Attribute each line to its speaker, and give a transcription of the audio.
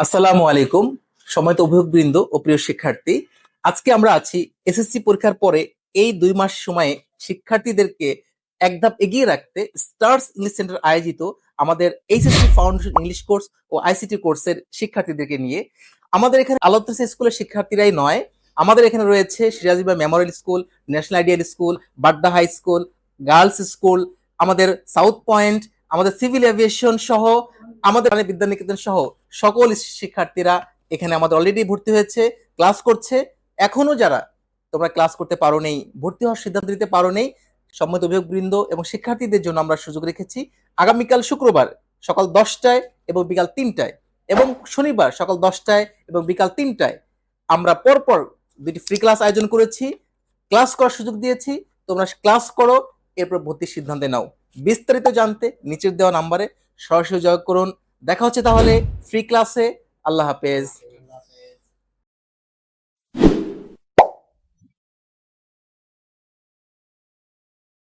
Speaker 1: আসসালামু আলাইকুম, সম্মানিত অভিভাবকবৃন্দ ও প্রিয় শিক্ষার্থী। আজকে আমরা আছি এসএসসি পরীক্ষার পরে এই 2 মাস সময়ে শিক্ষার্থীদেরকে এক ধাপ এগিয়ে রাখতে স্টার্স ইংলিশ সেন্টার আয়োজিত আমাদের এইচএসসি ফাউন্ডেশন ইংলিশ কোর্স ও আইসিটি কোর্সের শিক্ষার্থীদেরকে নিয়ে। আমাদের এখানে আলোত্রিসা স্কুলের শিক্ষার্থীরাই নয়, আমাদের এখানে রয়েছে Sirajullah memorial school, national ideal school, Badda high school, girls school, আমাদের সাউথ পয়েন্ট, আমাদের সিভিল এভিয়েশন সহ আমাদের বিদ্যানিকেতন সহ সকল শিক্ষার্থীরা এখানে আমাদের অলরেডি ভর্তি হয়েছে, ক্লাস করছে। এখনো যারা তোমরা ক্লাস করতে পারো নেই, ভর্তি হওয়ার সিদ্ধান্ত নিতে পারো নেই, সম্মানিত অভিভাবকবৃন্দ এবং শিক্ষার্থীদের জন্য আমরা সুযোগ রেখেছি আগামীকাল শুক্রবার সকাল 10টায় এবং বিকাল 3টায় এবং শনিবার সকাল 10টায় এবং বিকাল 3টায় আমরা পরপর 2টি ফ্রি ক্লাস আয়োজন করেছি, ক্লাস করার সুযোগ দিয়েছি। তোমরা ক্লাস করো, এরপর ভর্তির সিদ্ধান্তে নাও। বিস্তারিত জানতে নিচের দেওয়া নাম্বারে সরাসরি যোগাযোগ করুন। দেখা হচ্ছে তাহলে ফ্রি ক্লাসে। আল্লাহ হাফেজ।